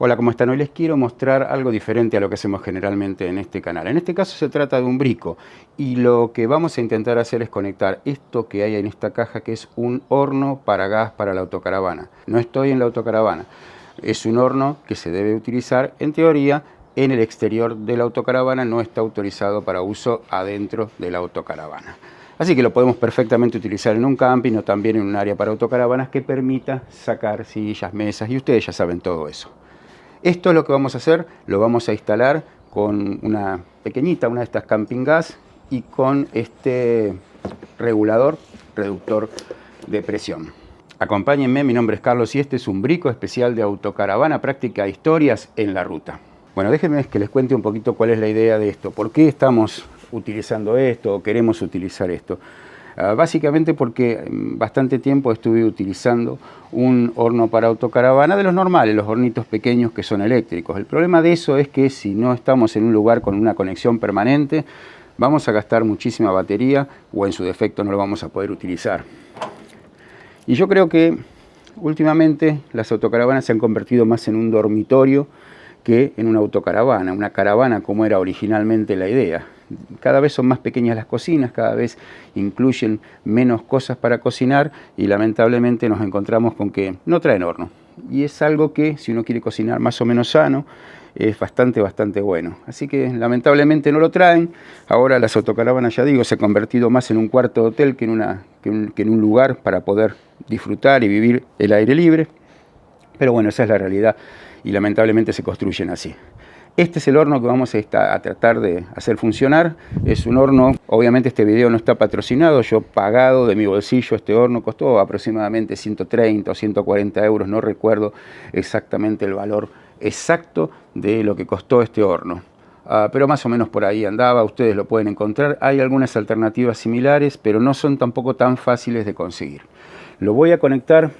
Hola, ¿cómo están? Hoy les quiero mostrar algo diferente a lo que hacemos generalmente en este canal. En este caso se trata de un brico y lo que vamos a intentar hacer es conectar esto que hay en esta caja, que es un horno para gas para la autocaravana. No estoy en la autocaravana, es un horno que se debe utilizar en teoría en el exterior de la autocaravana, no está autorizado para uso adentro de la autocaravana. Así que lo podemos perfectamente utilizar en un camping o también en un área para autocaravanas que permita sacar sillas, mesas y ustedes ya saben todo eso. Esto es lo que vamos a hacer, lo vamos a instalar con una pequeñita, una de estas camping gas y con este regulador, reductor de presión. Acompáñenme, mi nombre es Carlos y este es un brico especial de autocaravana, práctica historias en la ruta. Bueno, déjenme que les cuente un poquito cuál es la idea de esto, por qué estamos utilizando esto o queremos utilizar esto. Básicamente porque bastante tiempo estuve utilizando un horno para autocaravana de los normales, los hornitos pequeños que son eléctricos. El problema de eso es que si no estamos en un lugar con una conexión permanente, vamos a gastar muchísima batería o en su defecto no lo vamos a poder utilizar. Y yo creo que últimamente las autocaravanas se han convertido más en un dormitorio que en una autocaravana, una caravana como era originalmente la idea. Cada vez son más pequeñas las cocinas, cada vez incluyen menos cosas para cocinar y lamentablemente nos encontramos con que no traen horno. Y es algo que si uno quiere cocinar más o menos sano, es bastante bueno. Así que lamentablemente no lo traen. Ahora las autocaravanas, ya digo, se han convertido más en un cuarto de hotel que en un lugar para poder disfrutar y vivir el aire libre. Pero bueno, esa es la realidad y lamentablemente se construyen así. Este es el horno que vamos a tratar de hacer funcionar. Es un horno, obviamente este video no está patrocinado, yo pagado de mi bolsillo. Este horno costó aproximadamente 130 o 140 euros, no recuerdo exactamente el valor exacto de lo que costó este horno. Pero más o menos por ahí andaba, ustedes lo pueden encontrar. Hay algunas alternativas similares, pero no son tampoco tan fáciles de conseguir. Lo voy a conectar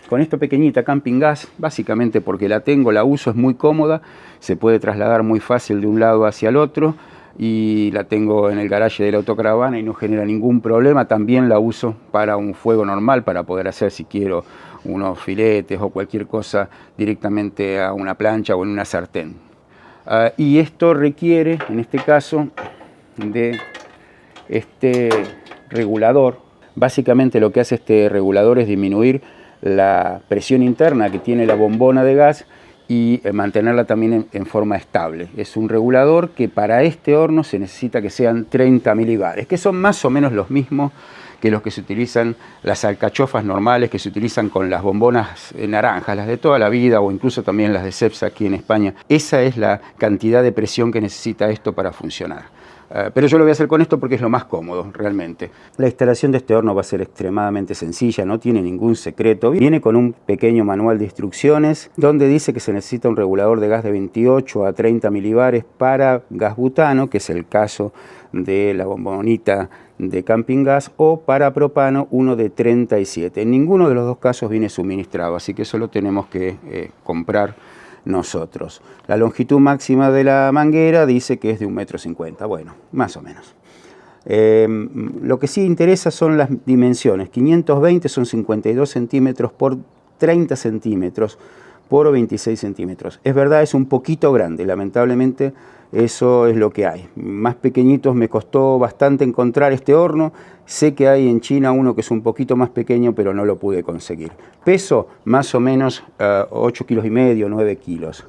con esta pequeñita camping gas, básicamente porque la tengo, la uso, es muy cómoda, se puede trasladar muy fácil de un lado hacia el otro y la tengo en el garaje de la autocaravana y no genera ningún problema. También la uso para un fuego normal, para poder hacer, si quiero, unos filetes o cualquier cosa directamente a una plancha o en una sartén. Y esto requiere, en este caso, de este regulador. Básicamente lo que hace este regulador es disminuir la presión interna que tiene la bombona de gas y mantenerla también en forma estable. Es un regulador que para este horno se necesita que sean 30 milibares, que son más o menos los mismos que los que se utilizan, las alcachofas normales que se utilizan con las bombonas naranjas, las de toda la vida, o incluso también las de Cepsa aquí en España. Esa es la cantidad de presión que necesita esto para funcionar. Pero yo lo voy a hacer con esto porque es lo más cómodo realmente. La instalación de este horno va a ser extremadamente sencilla, no tiene ningún secreto. Viene con un pequeño manual de instrucciones donde dice que se necesita un regulador de gas de 28 a 30 milibares para gas butano, que es el caso de la bombonita de camping gas, o para propano uno de 37. En ninguno de los dos casos viene suministrado, así que eso lo tenemos que comprar nosotros. La longitud máxima de la manguera dice que es de 1,50 m, bueno, más o menos. Lo que sí interesa son las dimensiones. 520 son 52 centímetros por 30 centímetros por 26 centímetros. Es verdad, es un poquito grande, lamentablemente eso es lo que hay. Más pequeñitos me costó bastante encontrar este horno. Sé que hay en China uno que es un poquito más pequeño, pero no lo pude conseguir. Peso, más o menos 8,5 kilos, 9 kilos.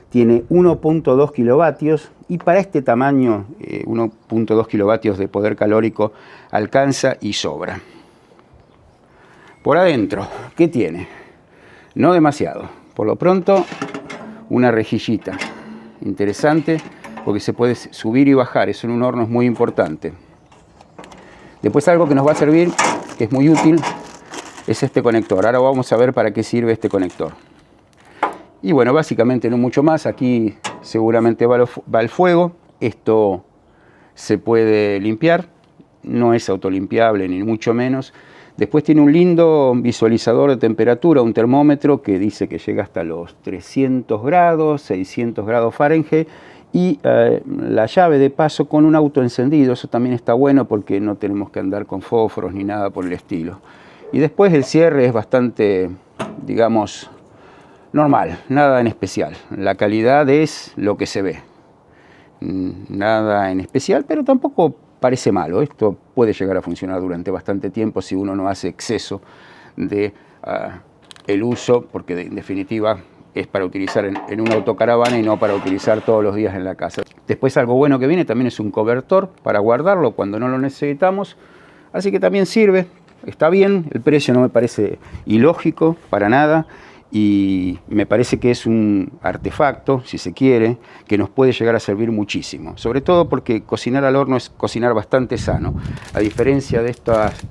Tiene 1,2 kilovatios y para este tamaño 1,2 kilovatios de poder calórico alcanza y sobra. Por adentro, ¿qué tiene? No demasiado. Por lo pronto, una rejillita interesante porque se puede subir y bajar. Eso en un horno es muy importante. Después algo que nos va a servir, que es muy útil, es este conector. Ahora vamos a ver para qué sirve este conector. Y bueno, básicamente no mucho más. Aquí seguramente va el fuego. Esto se puede limpiar. No es autolimpiable ni mucho menos. Después tiene un lindo visualizador de temperatura, un termómetro que dice que llega hasta los 300 grados, 600 grados Fahrenheit. Y la llave de paso con un auto encendido. Eso también está bueno porque no tenemos que andar con fósforos ni nada por el estilo. Y después el cierre es bastante, digamos, normal, nada en especial. La calidad es lo que se ve. Nada en especial, pero tampoco parece malo. Esto puede llegar a funcionar durante bastante tiempo si uno no hace exceso de el uso, porque en definitiva es para utilizar en una autocaravana y no para utilizar todos los días en la casa. Después algo bueno que viene también es un cobertor para guardarlo cuando no lo necesitamos, así que también sirve, está bien, el precio no me parece ilógico para nada y me parece que es un artefacto, si se quiere, que nos puede llegar a servir muchísimo, sobre todo porque cocinar al horno es cocinar bastante sano, a diferencia de estas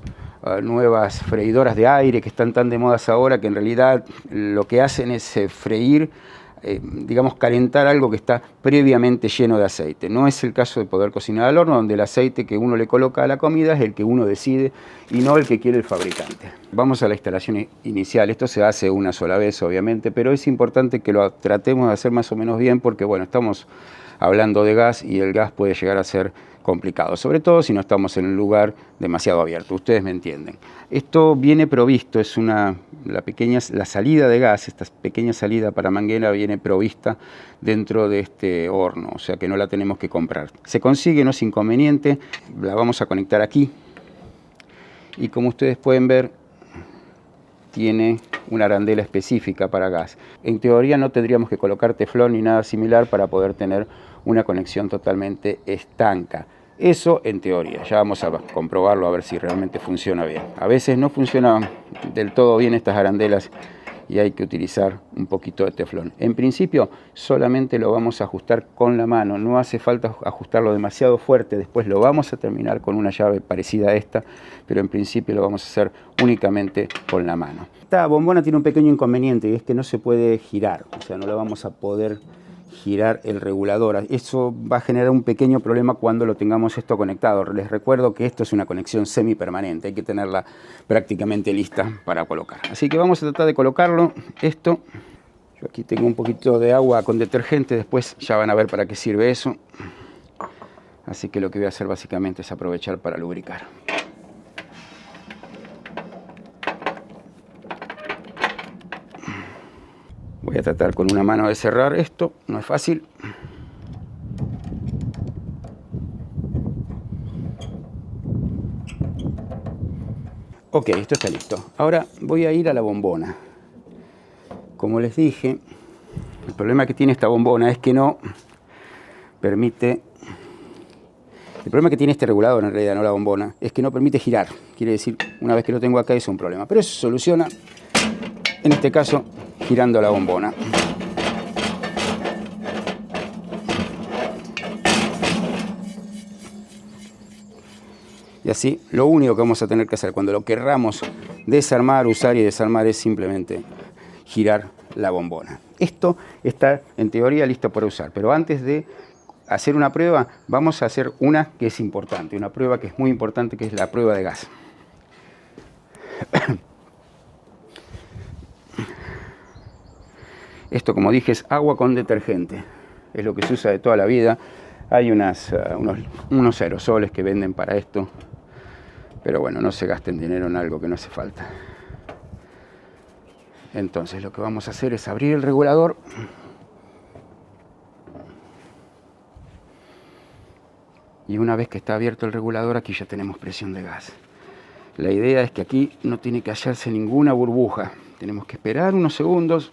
nuevas freidoras de aire que están tan de moda ahora, que en realidad lo que hacen es freír, digamos, calentar algo que está previamente lleno de aceite. No es el caso de poder cocinar al horno, donde el aceite que uno le coloca a la comida es el que uno decide y no el que quiere el fabricante. Vamos a la instalación inicial. Esto se hace una sola vez, obviamente, pero es importante que lo tratemos de hacer más o menos bien porque, bueno, estamos hablando de gas y el gas puede llegar a ser complicado, sobre todo si no estamos en un lugar demasiado abierto, ustedes me entienden. Esto viene provisto, es la salida de gas, esta pequeña salida para manguera viene provista dentro de este horno, o sea que no la tenemos que comprar. Se consigue, no es inconveniente, la vamos a conectar aquí y como ustedes pueden ver, tiene una arandela específica para gas. En teoría no tendríamos que colocar teflón ni nada similar para poder tener una conexión totalmente estanca. Eso en teoría, ya vamos a comprobarlo a ver si realmente funciona bien. A veces no funcionan del todo bien estas arandelas y hay que utilizar un poquito de teflón. En principio solamente lo vamos a ajustar con la mano, no hace falta ajustarlo demasiado fuerte, después lo vamos a terminar con una llave parecida a esta, pero en principio lo vamos a hacer únicamente con la mano. Esta bombona tiene un pequeño inconveniente y es que no se puede girar, o sea, no la vamos a poder girar el regulador. Eso va a generar un pequeño problema cuando lo tengamos esto conectado. Les recuerdo que esto es una conexión semipermanente, hay que tenerla prácticamente lista para colocar. Así que vamos a tratar de colocarlo. Esto, yo aquí tengo un poquito de agua con detergente, después ya van a ver para qué sirve eso. Así que lo que voy a hacer básicamente es aprovechar para lubricar. Voy a tratar con una mano de cerrar esto, no es fácil. Ok, esto está listo. Ahora voy a ir a la bombona. Como les dije, el problema que tiene esta bombona es que no permite... El problema que tiene este regulador, en realidad, no la bombona, es que no permite girar. Quiere decir, una vez que lo tengo acá, es un problema. Pero eso se soluciona, en este caso, girando la bombona. Y así, lo único que vamos a tener que hacer cuando lo querramos desarmar, usar y desarmar es simplemente girar la bombona. Esto está en teoría listo para usar, pero antes de hacer una prueba, vamos a hacer una que es importante, una prueba que es muy importante, que es la prueba de gas. Esto, como dije, es agua con detergente. Es lo que se usa de toda la vida. Hay unos aerosoles que venden para esto. Pero bueno, no se gasten dinero en algo que no hace falta. Entonces lo que vamos a hacer es abrir el regulador. Y una vez que está abierto el regulador, aquí ya tenemos presión de gas. La idea es que aquí no tiene que hallarse ninguna burbuja. Tenemos que esperar unos segundos.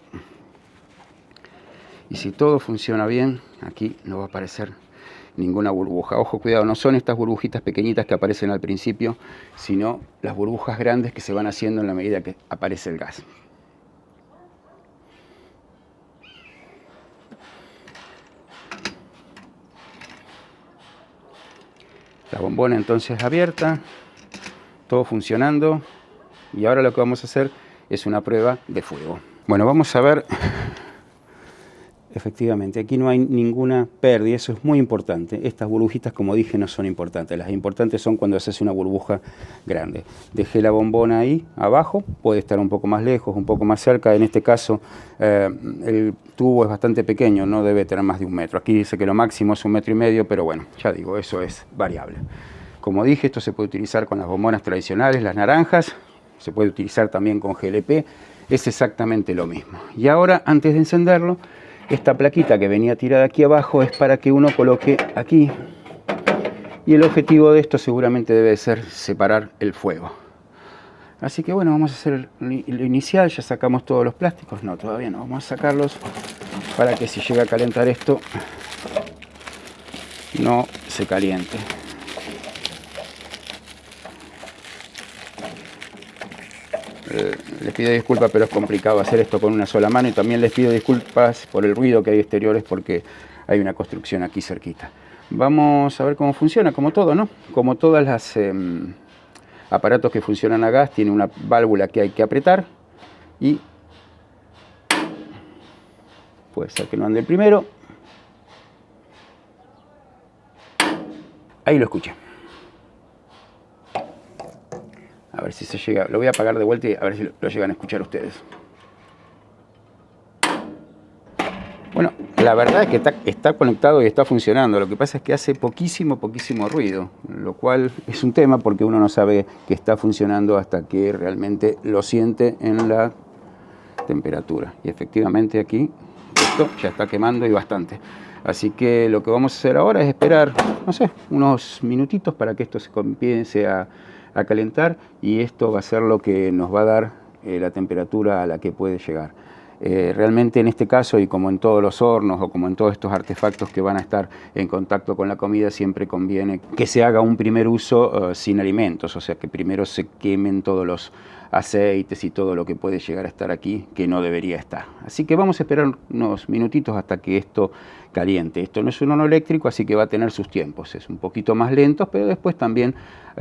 Y si todo funciona bien, aquí no va a aparecer ninguna burbuja. Ojo, cuidado, no son estas burbujitas pequeñitas que aparecen al principio, sino las burbujas grandes que se van haciendo en la medida que aparece el gas. La bombona entonces abierta, todo funcionando, y ahora lo que vamos a hacer es una prueba de fuego. Bueno, vamos a ver. Efectivamente, aquí no hay ninguna pérdida, eso es muy importante. Estas burbujitas, como dije, no son importantes. Las importantes son cuando se hace una burbuja grande. Dejé la bombona ahí abajo, puede estar un poco más lejos, un poco más cerca. En este caso, el tubo es bastante pequeño, no debe tener más de 1 metro. Aquí dice que lo máximo es 1,5 metros, pero bueno, ya digo, eso es variable. Como dije, esto se puede utilizar con las bombonas tradicionales, las naranjas. Se puede utilizar también con GLP. es exactamente lo mismo. Y ahora, antes de encenderlo, esta plaquita que venía tirada aquí abajo es para que uno coloque aquí. Y el objetivo de esto seguramente debe ser separar el fuego. Así que bueno, vamos a hacer lo inicial. Ya sacamos todos los plásticos. No, todavía no. Vamos a sacarlos para que si llega a calentar esto, no se caliente. Les pido disculpas, pero es complicado hacer esto con una sola mano, y también les pido disculpas por el ruido que hay exteriores porque hay una construcción aquí cerquita. Vamos a ver cómo funciona, como todo, ¿no? Como todas las aparatos que funcionan a gas, tiene una válvula que hay que apretar y puede ser que no ande el primero. Ahí lo escuché. A ver si se llega. Lo voy a apagar de vuelta y a ver si lo llegan a escuchar ustedes. Bueno, la verdad es que está conectado y está funcionando. Lo que pasa es que hace poquísimo ruido, lo cual es un tema porque uno no sabe que está funcionando hasta que realmente lo siente en la temperatura. Y efectivamente aquí esto ya está quemando y bastante. Así que lo que vamos a hacer ahora es esperar, no sé, unos minutitos para que esto se empiece a calentar, y esto va a ser lo que nos va a dar la temperatura a la que puede llegar. Realmente en este caso, y como en todos los hornos o como en todos estos artefactos que van a estar en contacto con la comida, siempre conviene que se haga un primer uso sin alimentos, o sea que primero se quemen todos los aceites y todo lo que puede llegar a estar aquí que no debería estar. Así que vamos a esperar unos minutitos hasta que esto caliente. Esto no es un horno eléctrico, así que va a tener sus tiempos. Es un poquito más lento, pero después también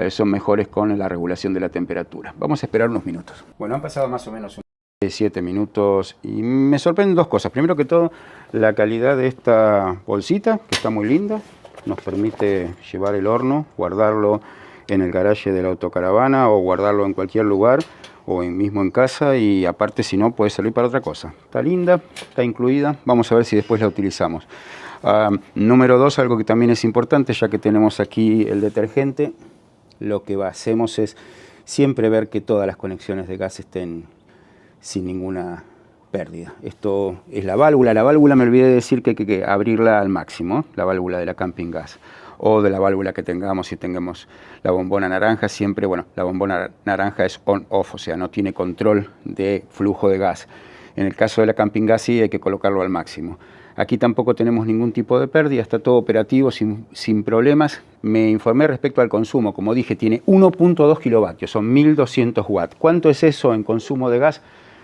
son mejores con la regulación de la temperatura. Vamos a esperar unos minutos. Bueno, han pasado más o menos 7 minutos y me sorprenden dos cosas. Primero que todo, la calidad de esta bolsita, que está muy linda. Nos permite llevar el horno, guardarlo en el garaje de la autocaravana o guardarlo en cualquier lugar o mismo en casa, y aparte si no puede servir para otra cosa. Está linda, está incluida, vamos a ver si después la utilizamos. Número 2, algo que también es importante, ya que tenemos aquí el detergente, lo que hacemos es siempre ver que todas las conexiones de gas estén sin ninguna pérdida. Esto es la válvula me olvidé de decir que hay que abrirla al máximo, la válvula de la Camping Gas, o de la válvula que tengamos. Si tengamos la bombona naranja, siempre, bueno, la bombona naranja es on-off, o sea, no tiene control de flujo de gas. En el caso de la Camping Gas sí hay que colocarlo al máximo. Aquí tampoco tenemos ningún tipo de pérdida, está todo operativo sin problemas. Me informé respecto al consumo, como dije, tiene 1.2 kilovatios, son 1200 watts. ¿Cuánto es eso en consumo de gas?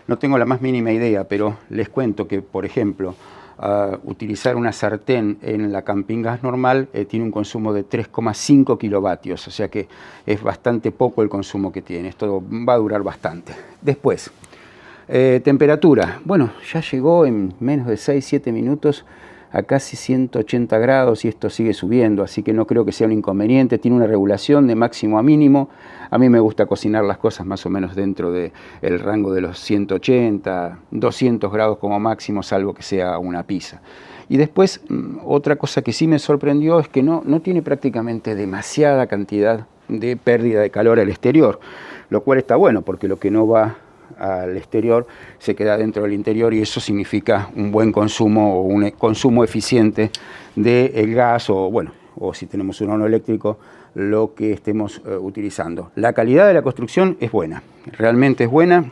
No tengo la más mínima idea, pero les cuento que, por ejemplo, utilizar una sartén en la Camping Gas normal tiene un consumo de 3,5 kilovatios, o sea que es bastante poco el consumo que tiene. Esto va a durar bastante. Después, temperatura. Bueno, ya llegó en menos de 6-7 minutos a casi 180 grados y esto sigue subiendo, así que no creo que sea un inconveniente. Tiene una regulación de máximo a mínimo. A mí me gusta cocinar las cosas más o menos dentro del rango de los 180, 200 grados como máximo, salvo que sea una pizza. Y después, otra cosa que sí me sorprendió es que no tiene prácticamente demasiada cantidad de pérdida de calor al exterior, lo cual está bueno porque lo que no va al exterior se queda dentro del interior, y eso significa un buen consumo o un consumo eficiente del gas o si tenemos un horno eléctrico, lo que estemos utilizando. La calidad de la construcción es buena, realmente es buena.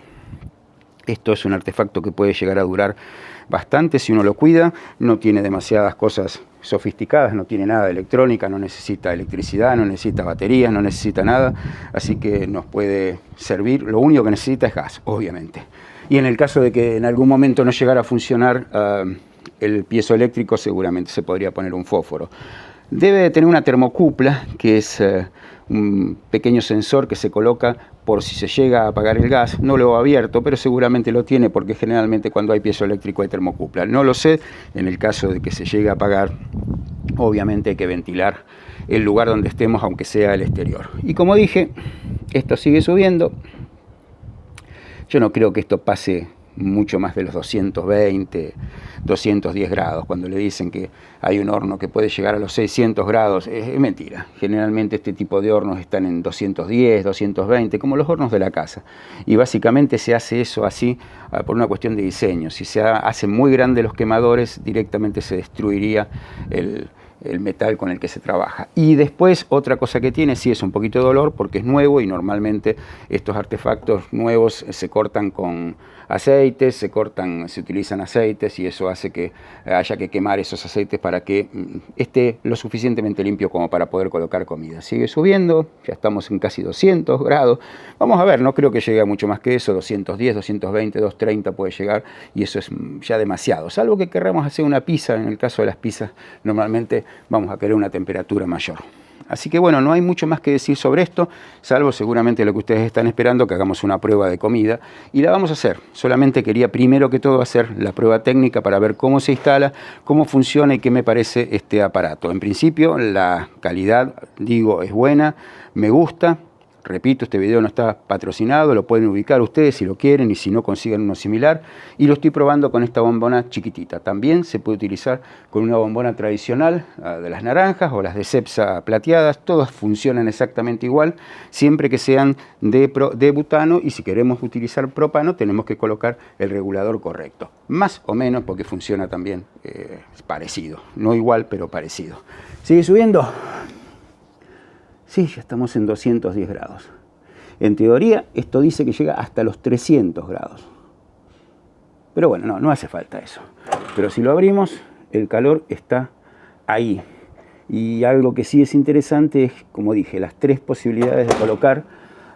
Esto es un artefacto que puede llegar a durar bastante si uno lo cuida. No tiene demasiadas cosas sofisticadas, no tiene nada de electrónica, no necesita electricidad, no necesita baterías, no necesita nada, así que nos puede servir. Lo único que necesita es gas, obviamente. Y en el caso de que en algún momento no llegara a funcionar el piezoeléctrico, seguramente se podría poner un fósforo. Debe de tener una termocupla, que es un pequeño sensor que se coloca por si se llega a apagar el gas. No lo he abierto, pero seguramente lo tiene porque generalmente cuando hay piezoeléctrico hay termocupla. No lo sé, en el caso de que se llegue a apagar, obviamente hay que ventilar el lugar donde estemos, aunque sea el exterior. Y como dije, esto sigue subiendo. Yo no creo que esto pase mucho más de los 220, 210 grados. Cuando le dicen que hay un horno que puede llegar a los 600 grados, es mentira. Generalmente este tipo de hornos están en 210, 220, como los hornos de la casa. Y básicamente se hace eso así por una cuestión de diseño. Si se hacen muy grandes los quemadores, directamente se destruiría el metal con el que se trabaja. Y después otra cosa que tiene, sí, es un poquito de dolor porque es nuevo y normalmente estos artefactos nuevos se cortan con aceites, se utilizan aceites y eso hace que haya que quemar esos aceites para que esté lo suficientemente limpio como para poder colocar comida. Sigue subiendo, ya estamos en casi 200 grados. Vamos a ver, no creo que llegue a mucho más que eso, 210, 220, 230 puede llegar y eso es ya demasiado. Salvo que querramos hacer una pizza, en el caso de las pizzas normalmente vamos a querer una temperatura mayor. Así que bueno, no hay mucho más que decir sobre esto, salvo seguramente lo que ustedes están esperando, que hagamos una prueba de comida, y la vamos a hacer. Solamente quería primero que todo hacer la prueba técnica para ver cómo se instala, cómo funciona y qué me parece este aparato. En principio la calidad, digo, es buena, me gusta. Repito, este video no está patrocinado, lo pueden ubicar ustedes si lo quieren y si no consiguen uno similar. Y lo estoy probando con esta bombona chiquitita. También se puede utilizar con una bombona tradicional de las naranjas o las de Cepsa plateadas. Todas funcionan exactamente igual, siempre que sean de butano, y si queremos utilizar propano tenemos que colocar el regulador correcto. Más o menos porque funciona también parecido. No igual, pero parecido. ¿Sigue subiendo? Sí, ya estamos en 210 grados. En teoría, esto dice que llega hasta los 300 grados. Pero bueno, no hace falta eso. Pero si lo abrimos, el calor está ahí. Y algo que sí es interesante es, como dije, las tres posibilidades de colocar,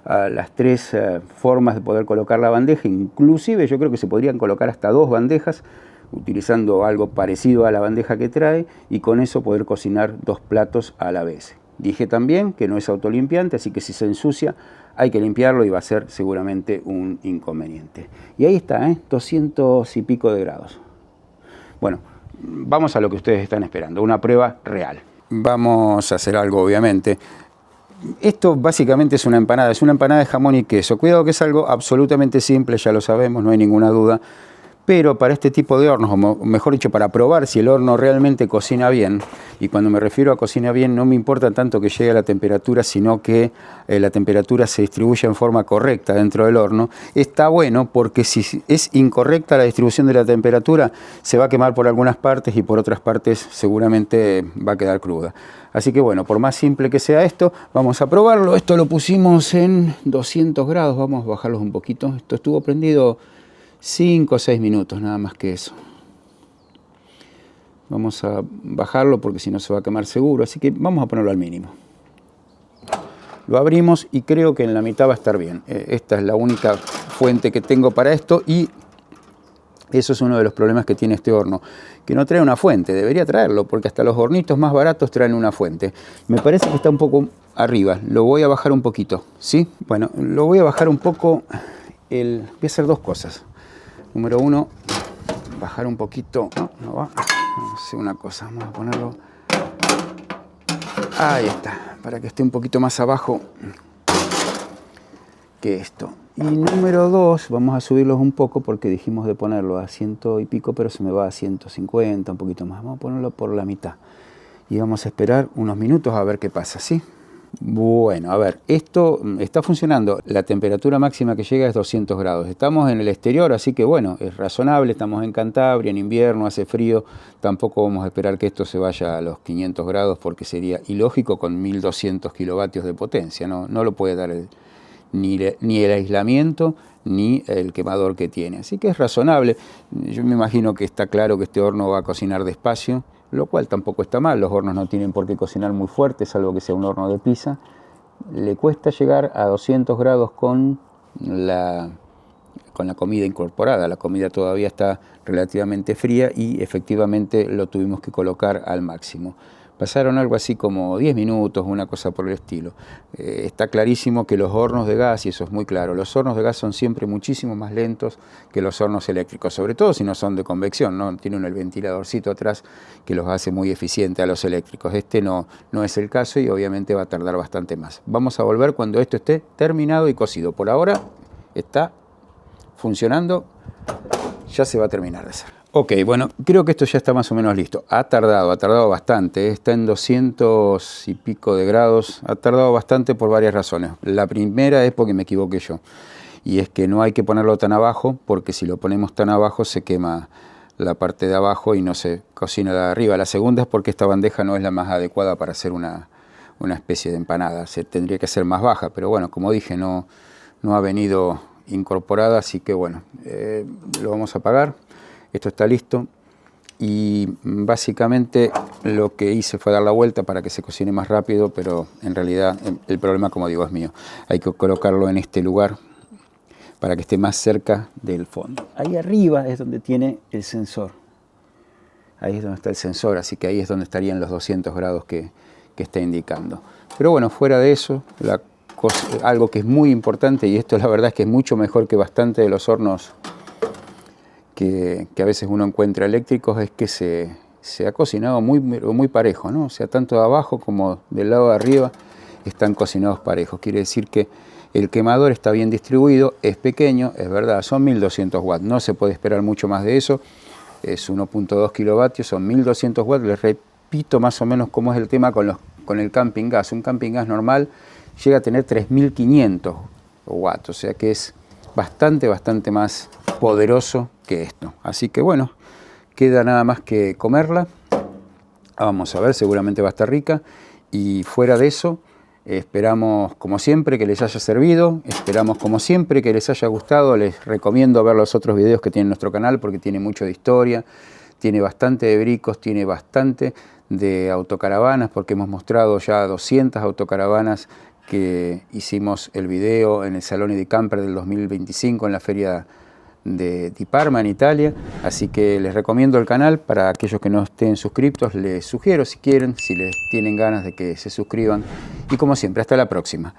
las tres formas de poder colocar la bandeja. Inclusive yo creo que se podrían colocar hasta 2 bandejas, utilizando algo parecido a la bandeja que trae, y con eso poder cocinar 2 platos a la vez. Dije también que no es autolimpiante, así que si se ensucia hay que limpiarlo y va a ser seguramente un inconveniente. Y ahí está, 200 y pico de grados. Bueno, vamos a lo que ustedes están esperando, una prueba real. Vamos a hacer algo, obviamente. Esto básicamente es una empanada de jamón y queso. Cuidado que es algo absolutamente simple, ya lo sabemos, no hay ninguna duda. Pero para este tipo de hornos, o mejor dicho, para probar si el horno realmente cocina bien, y cuando me refiero a cocina bien, no me importa tanto que llegue a la temperatura, sino que la temperatura se distribuya en forma correcta dentro del horno, está bueno porque si es incorrecta la distribución de la temperatura, se va a quemar por algunas partes y por otras partes seguramente va a quedar cruda. Así que bueno, por más simple que sea esto, vamos a probarlo. Esto lo pusimos en 200 grados, vamos a bajarlos un poquito. Esto estuvo prendido 5 o 6 minutos, nada más que eso. Vamos a bajarlo porque si no se va a quemar seguro, así que vamos a ponerlo al mínimo. Lo abrimos y creo que en la mitad va a estar bien. Esta es la única fuente que tengo para esto y eso es uno de los problemas que tiene este horno, que no trae una fuente. Debería traerlo porque hasta los hornitos más baratos traen una fuente. Me parece que está un poco arriba, lo voy a bajar un poquito, ¿sí? Bueno, lo voy a bajar un poco. Voy a hacer 2 cosas. Número 1, bajar un poquito. No va. Vamos a hacer una cosa. Vamos a ponerlo. Ahí está. Para que esté un poquito más abajo que esto. Y número 2, vamos a subirlos un poco porque dijimos de ponerlo a 100 y pico, pero se me va a 150, un poquito más. Vamos a ponerlo por la mitad. Y vamos a esperar unos minutos a ver qué pasa, ¿sí? Bueno, a ver, esto está funcionando. La temperatura máxima que llega es 200 grados. Estamos en el exterior, así que bueno, es razonable. Estamos en Cantabria, en invierno, hace frío. Tampoco vamos a esperar que esto se vaya a los 500 grados porque sería ilógico con 1200 kilovatios de potencia. No lo puede dar ni el aislamiento ni el quemador que tiene. Así que es razonable. Yo me imagino que está claro que este horno va a cocinar despacio, lo cual tampoco está mal. Los hornos no tienen por qué cocinar muy fuerte, salvo que sea un horno de pizza. Le cuesta llegar a 200 grados con la comida incorporada. La comida todavía está relativamente fría y efectivamente lo tuvimos que colocar al máximo. Pasaron algo así como 10 minutos, una cosa por el estilo. Está clarísimo que los hornos de gas, y eso es muy claro, los hornos de gas son siempre muchísimo más lentos que los hornos eléctricos, sobre todo si no son de convección, ¿no? Tienen el ventiladorcito atrás que los hace muy eficientes a los eléctricos. Este no es el caso y obviamente va a tardar bastante más. Vamos a volver cuando esto esté terminado y cocido. Por ahora está funcionando ya se va a terminar de hacer. Ok, bueno, creo que esto ya está más o menos listo. Ha tardado bastante, está en 200 y pico de grados. Ha tardado bastante por varias razones. La primera es porque me equivoqué yo. Y es que no hay que ponerlo tan abajo, porque si lo ponemos tan abajo se quema la parte de abajo y no se cocina la de arriba. La segunda es porque esta bandeja no es la más adecuada para hacer una especie de empanada. Se tendría que ser más baja, pero bueno, como dije, no ha venido incorporada, así que bueno, lo vamos a apagar. Esto está listo y básicamente lo que hice fue dar la vuelta para que se cocine más rápido, pero en realidad el problema, como digo, es mío. Hay que colocarlo en este lugar para que esté más cerca del fondo. Ahí arriba es donde tiene el sensor. Ahí es donde está el sensor, así que ahí es donde estarían los 200 grados que está indicando. Pero bueno, fuera de eso, algo que es muy importante, y esto la verdad es que es mucho mejor que bastante de los hornos que a veces uno encuentra eléctricos, es que se ha cocinado muy parejo, ¿no? O sea, tanto de abajo como del lado de arriba están cocinados parejos. Quiere decir que el quemador está bien distribuido, es pequeño, es verdad, son 1200 watts, no se puede esperar mucho más de eso, es 1.2 kilovatios, son 1200 watts, les repito más o menos cómo es el tema con el camping gas. Un camping gas normal llega a tener 3500 watts, o sea que es bastante más poderoso que esto. Así que bueno, queda nada más que comerla. Vamos a ver, seguramente va a estar rica. Y fuera de eso, esperamos como siempre que les haya servido, esperamos como siempre que les haya gustado. Les recomiendo ver los otros videos que tiene nuestro canal porque tiene mucho de historia, tiene bastante de bricos, tiene bastante de autocaravanas, porque hemos mostrado ya 200 autocaravanas que hicimos el video en el Salone di Camper del 2025 en la feria de Parma en Italia. Así que les recomiendo el canal. Para aquellos que no estén suscriptos, les sugiero, si quieren, si les tienen ganas, de que se suscriban. Y como siempre, hasta la próxima.